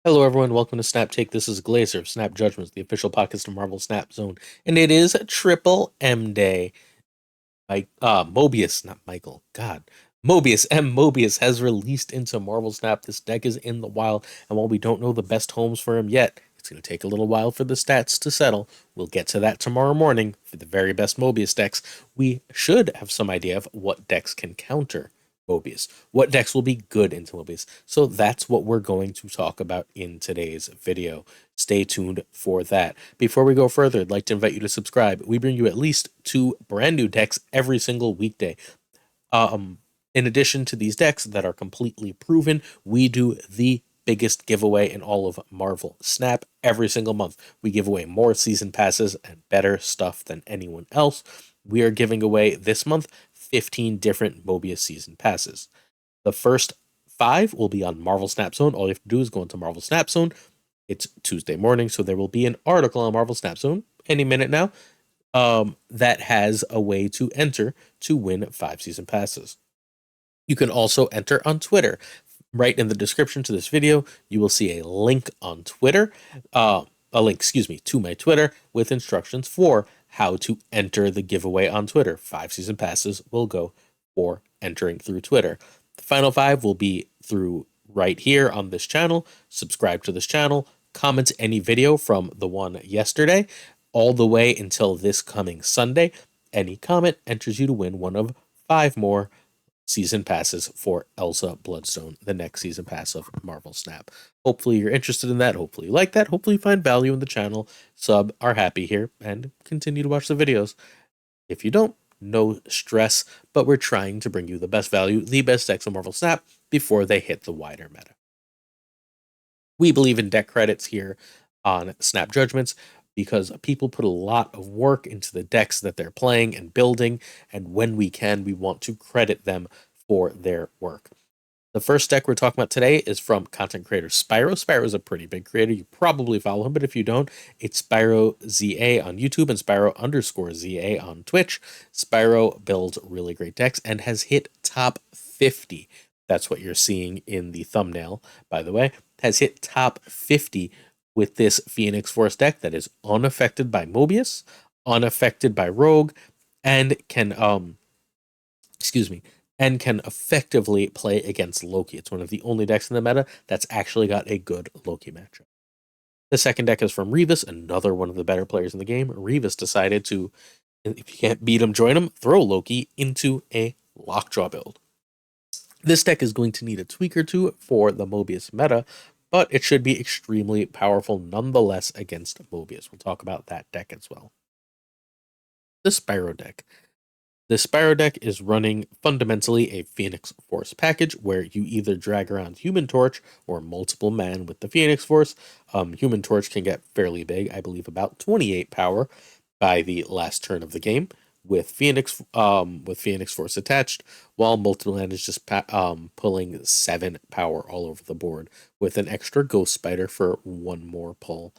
Hello, everyone. Welcome to Snap Take. This is Glazer of Snap Judgments, the official podcast of Marvel Snap Zone, and it is Triple M Day. Mobius, not Michael. God, Mobius has released into Marvel Snap. This deck is in the wild, and while we don't know the best homes for him yet, it's going to take a little while for the stats to settle. We'll get to that tomorrow morning for the very best Mobius decks. We should have some idea of what decks can counter Mobius, what decks will be good into Mobius. So that's what we're going to talk about in today's video. Stay tuned for that. Before we go further, I'd like to invite you to subscribe. We bring you at least 2 brand new decks every single weekday. In addition to these decks that are completely proven, we do the biggest giveaway in all of Marvel Snap every single month. We give away more season passes and better stuff than anyone else. We are giving away this month 15 different Mobius season passes. The first 5 will be on Marvel Snap Zone. All you have to do is go into Marvel Snap Zone. It's Tuesday morning, so there will be an article on Marvel Snap Zone any minute now that has a way to enter to win 5 season passes. You can also enter on Twitter. Right in the description to this video, you will see a link on Twitter, to my Twitter with instructions for how to enter the giveaway on Twitter. 5 season passes will go for entering through Twitter. The final 5 will be through right here on this channel. Subscribe to this channel, comment any video from the one yesterday, all the way until this coming Sunday. Any comment enters you to win one of 5 more season passes for Elsa Bloodstone, the next season pass of Marvel Snap. Hopefully you're interested in that. Hopefully you like that. Hopefully you find value in the channel, sub, are happy here, and continue to watch the videos. If you don't, no stress, but we're trying to bring you the best value, the best decks of Marvel Snap before they hit the wider meta. We believe in deck credits here on Snap Judgments because people put a lot of work into the decks that they're playing and building, and when we can, we want to credit them for their work. The first deck we're talking about today is from content creator Spyro. Spyro is a pretty big creator. You probably follow him, but if you don't, it's Spyro ZA on YouTube and Spyro_ZA on Twitch. Spyro builds really great decks and has hit top 50. That's what you're seeing in the thumbnail, by the way. Has hit top 50 with this Phoenix Force deck that is unaffected by Mobius, unaffected by Rogue, and can effectively play against Loki. It's one of the only decks in the meta that's actually got a good Loki matchup. The second deck is from Revis, another one of the better players in the game. Revis decided to, if you can't beat him, join him, throw Loki into a Lockjaw build. This deck is going to need a tweak or two for the Mobius meta, but it should be extremely powerful nonetheless against Mobius. We'll talk about that deck as well. The Spyro deck. The Spyro deck is running fundamentally a Phoenix Force package where you either drag around Human Torch or multiple man with the Phoenix Force. Human Torch can get fairly big, I believe about 28 power by the last turn of the game with Phoenix Force attached, while multiple man is just pulling 7 power all over the board with an extra Ghost Spider for 1 more pull.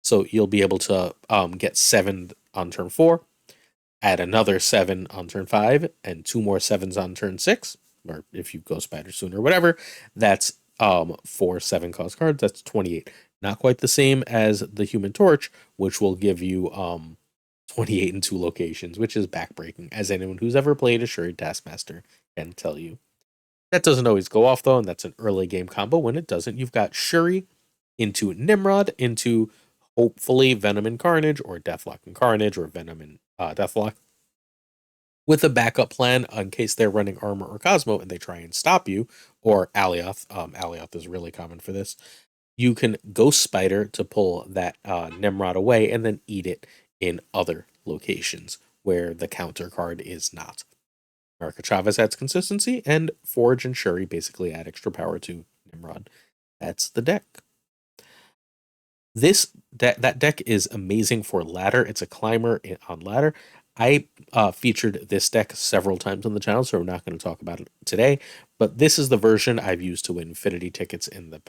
So you'll be able to get 7 on turn 4. Add another 7 on turn 5 and 2 more 7s on turn 6, or if you go Spider sooner or whatever, that's 4 7-cost cards. That's 28. Not quite the same as the Human Torch, which will give you 28 in 2 locations, which is backbreaking, as anyone who's ever played a Shuri Taskmaster can tell you. That doesn't always go off, though, and that's an early game combo. When it doesn't, you've got Shuri into Nimrod, into hopefully Venom and Carnage, or Deathlock and Carnage, or Venom and Deathlock, with a backup plan in case they're running Armor or Cosmo and they try and stop you, or Alioth. Alioth is really common for this. You can Ghost Spider to pull that Nimrod away and then eat it in other locations where the counter card is not. America Chavez adds consistency, and Forge and Shuri basically add extra power to Nimrod. That's the deck. That deck is amazing for ladder. It's a climber on ladder. I featured this deck several times on the channel, so we're not going to talk about it today. But this is the version I've used to win Infinity tickets in the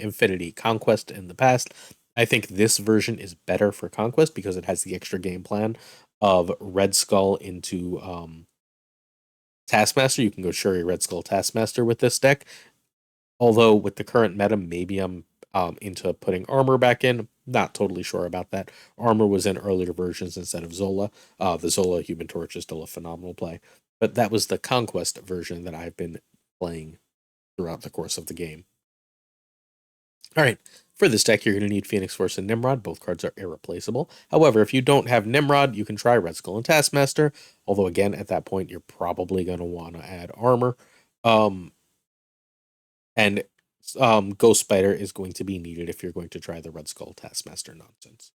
Infinity Conquest in the past. I think this version is better for Conquest because it has the extra game plan of Red Skull into Taskmaster. You can go Shuri Red Skull Taskmaster with this deck. Although with the current meta, maybe I'm into putting armor back in. Not totally sure about that. Armor was in earlier versions instead of Zola. The Zola Human Torch is still a phenomenal play, but that was the Conquest version that I've been playing throughout the course of the game. All right. For this deck, you're going to need Phoenix Force and Nimrod. Both cards are irreplaceable. However, if you don't have Nimrod, you can try Red Skull and Taskmaster. Although, again, at that point, you're probably going to want to add armor. Um, and Ghost Spider is going to be needed if you're going to try the Red Skull Taskmaster nonsense.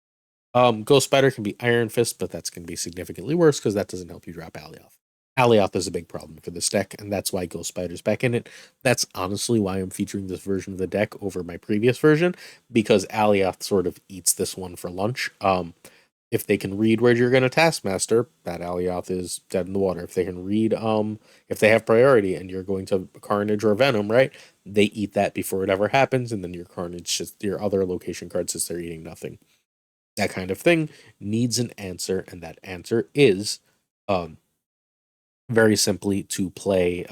Ghost Spider can be Iron Fist, but that's going to be significantly worse because that doesn't help you drop Alioth. Alioth is a big problem for this deck, and that's why Ghost Spider's back in it. That's honestly why I'm featuring this version of the deck over my previous version, because Alioth sort of eats this one for lunch. If they can read where you're going to Taskmaster, that Alioth is dead in the water. If they can read, if they have priority and you're going to Carnage or Venom, right? They eat that before it ever happens, and then your Carnage, just your other location card sits there eating nothing. That kind of thing needs an answer, and that answer is, very simply to play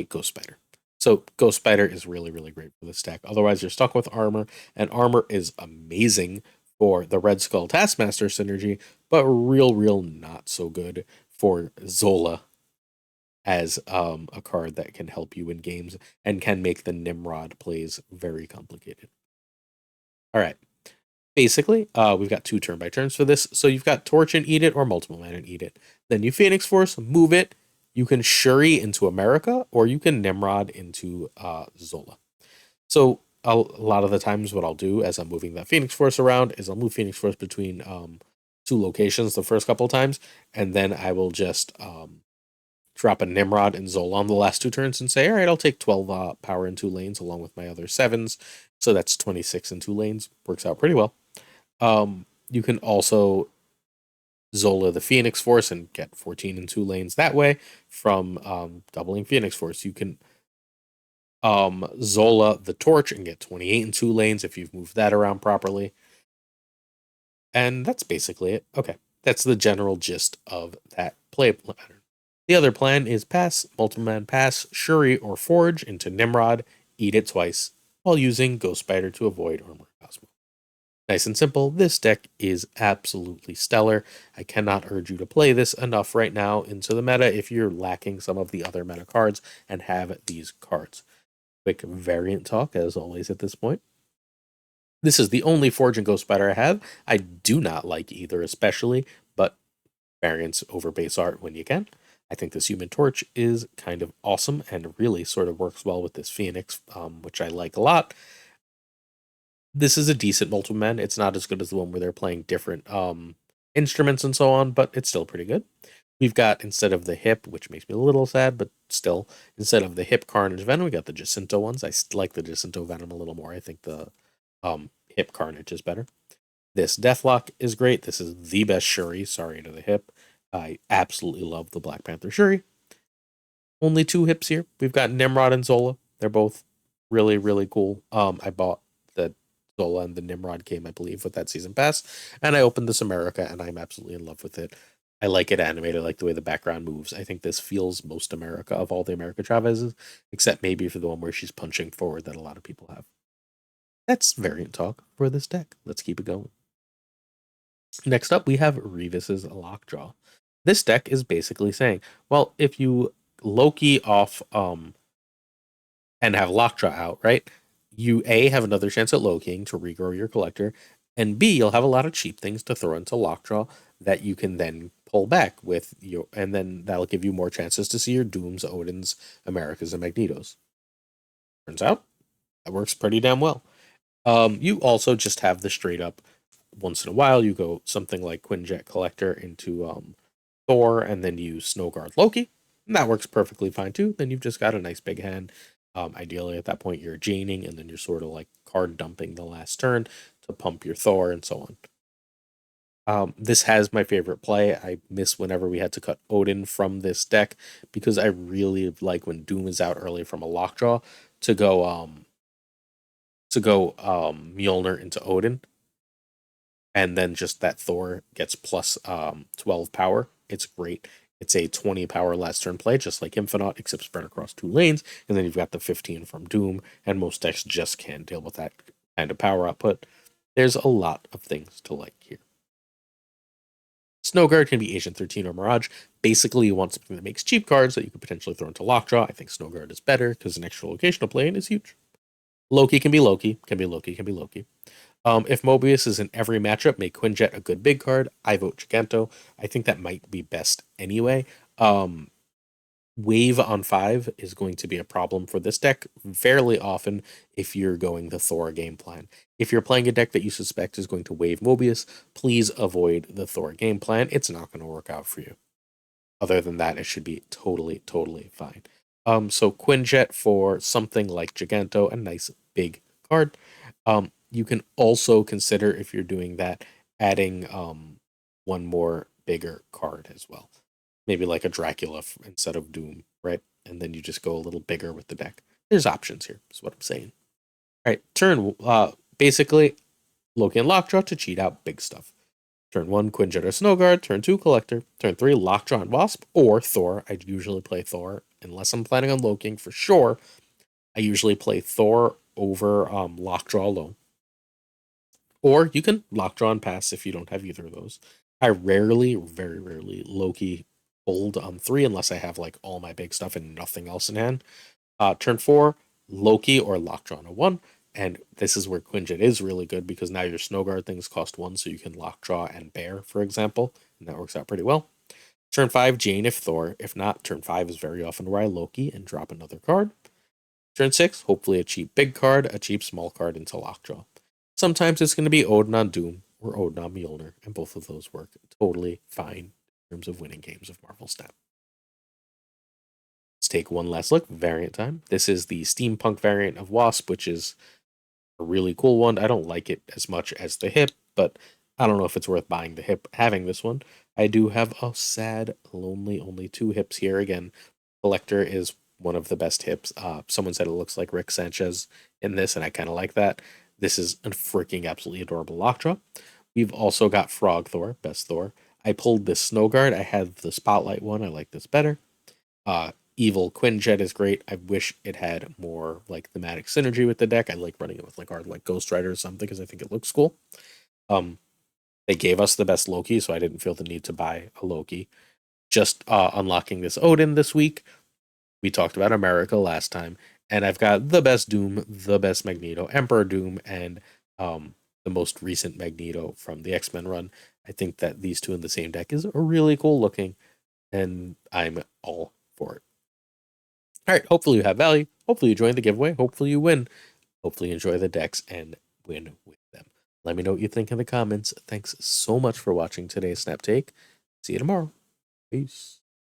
Ghost Spider. So Ghost Spider is really, really great for this deck. Otherwise, you're stuck with armor, and armor is amazing for the Red Skull Taskmaster synergy, but real not so good for Zola as a card that can help you in games and can make the Nimrod plays very complicated. All right. Basically, we've got 2 turn by turns for this. So you've got Torch and Eat It or Multiple Mana and Eat It. Then you Phoenix Force, move it. You can Shuri into America, or you can Nimrod into Zola. So a lot of the times what I'll do as I'm moving that Phoenix Force around is I'll move Phoenix Force between 2 locations the first couple of times, and then I will just drop a Nimrod and Zola on the last 2 turns and say, all right, I'll take 12 power in 2 lanes along with my other 7s. So that's 26 in 2 lanes. Works out pretty well. You can also Zola the Phoenix Force and get 14 in 2 lanes that way from doubling Phoenix Force. You can Zola the Torch and get 28 in 2 lanes if you've moved that around properly. And that's basically it. Okay, that's the general gist of that play pattern. The other plan is pass, multiple man pass, Shuri or Forge into Nimrod, eat it twice, while using Ghost Spider to avoid Armor Cosmo. Nice and simple, this deck is absolutely stellar. I cannot urge you to play this enough right now into the meta if you're lacking some of the other meta cards and have these cards. Quick variant talk, as always at this point. This is the only Forge and Ghost Spider I have. I do not like either especially, but variants over base art when you can. I think this Human Torch is kind of awesome and really sort of works well with this Phoenix, which I like a lot. This is a decent multiple man. It's not as good as the one where they're playing different instruments and so on, but it's still pretty good. We've got, instead of the hip, which makes me a little sad, but still, instead of the hip Carnage Venom, we got the Jacinto ones. I like the Jacinto Venom a little more. I think the hip Carnage is better. This Deathlock is great. This is the best Shuri. Sorry to the hip. I absolutely love the Black Panther Shuri. Only 2 hips here. We've got Nimrod and Zola. They're both really, really cool. I bought the Zola and the Nimrod game, I believe, with that season pass, and I opened this America, and I'm absolutely in love with it. I like it animated. I like the way the background moves. I think this feels most America of all the America Chavezes, except maybe for the one where she's punching forward that a lot of people have. That's variant talk for this deck. Let's keep it going. Next up, we have Revis's Lockjaw. This deck is basically saying, well, if you Loki off and have Lockjaw out, right? You A, have another chance at Lokiing to regrow your collector, and B, you'll have a lot of cheap things to throw into Lockjaw that you can then pull back with your, and then that'll give you more chances to see your Dooms, Odins, Americas, and Magnetos. Turns out that works pretty damn well. You also just have the straight up, once in a while you go something like Quinjet Collector into Thor and then use Snowguard Loki, and that works perfectly fine too. Then you've just got a nice big hand. Ideally at that point you're Janing and then you're sort of like card dumping the last turn to pump your Thor and so on. This has my favorite play. I miss whenever we had to cut Odin from this deck because I really like when Doom is out early from a Lockjaw to go Mjolnir into Odin, and then just that Thor gets plus 12 power. It's great. It's a 20 power last turn play, just like Infinite, except spread across 2 lanes. And then you've got the 15 from Doom, and most decks just can't deal with that kind of power output. There's a lot of things to like here. Snowguard can be Agent 13 or Mirage. Basically, you want something that makes cheap cards that you could potentially throw into Lockjaw. I think Snowguard is better because an extra locational play is huge. Loki can be Loki, can be Loki, can be Loki. If Mobius is in every matchup, make Quinjet a good big card. I vote Giganto. I think that might be best anyway. Wave on 5 is going to be a problem for this deck fairly often if you're going the Thor game plan. If you're playing a deck that you suspect is going to wave Mobius, please avoid the Thor game plan. It's not going to work out for you. Other than that, it should be totally fine. So Quinjet for something like Giganto, a nice big card. You can also consider, if you're doing that, adding one more bigger card as well. Maybe like a Dracula instead of Doom, right? And then you just go a little bigger with the deck. There's options here, is what I'm saying. All right, turn, basically, Loki and Lockjaw to cheat out big stuff. Turn 1, Quinjet or Snowguard. Turn 2, Collector. Turn 3, Lockjaw and Wasp, or Thor. I usually play Thor, unless I'm planning on Loking for sure. I usually play Thor over Lockjaw alone. Or you can Lockjaw and pass if you don't have either of those. I rarely, very rarely, Loki hold on 3 unless I have like all my big stuff and nothing else in hand. Turn 4, Loki or Lockjaw on a 1. And this is where Quinjet is really good because now your Snowguard things cost 1, so you can Lockjaw and Bear, for example. And that works out pretty well. Turn 5, Jane if Thor. If not, turn 5 is very often where I Loki and drop another card. Turn 6, hopefully a cheap big card, a cheap small card into Lockjaw. Sometimes it's going to be Odin on Doom or Odin on Mjolnir, and both of those work totally fine in terms of winning games of Marvel Snap. Let's take one last look. Variant time. This is the steampunk variant of Wasp, which is a really cool one. I don't like it as much as the hip, but I don't know if it's worth buying the hip having this one. I do have a sad, lonely, only 2 hips here. Again, Collector is one of the best hips. Someone said it looks like Rick Sanchez in this, and I kind of like that. This is a freaking absolutely adorable Lockjaw. We've also got Frog Thor, best Thor. I pulled this Snowguard. I had the Spotlight one. I like this better. Evil Quinjet is great. I wish it had more like thematic synergy with the deck. I like running it with like card like Ghost Rider or something because I think it looks cool. They gave us the best Loki, so I didn't feel the need to buy a Loki. Just unlocking this Odin this week. We talked about America last time, and I've got the best Doom, the best Magneto, Emperor Doom, and the most recent Magneto from the X-Men run. I think that these two in the same deck is really cool looking, and I'm all for it. All right, hopefully you have value. Hopefully you join the giveaway. Hopefully you win. Hopefully you enjoy the decks and win with them. Let me know what you think in the comments. Thanks so much for watching today's Snap Take. See you tomorrow. Peace.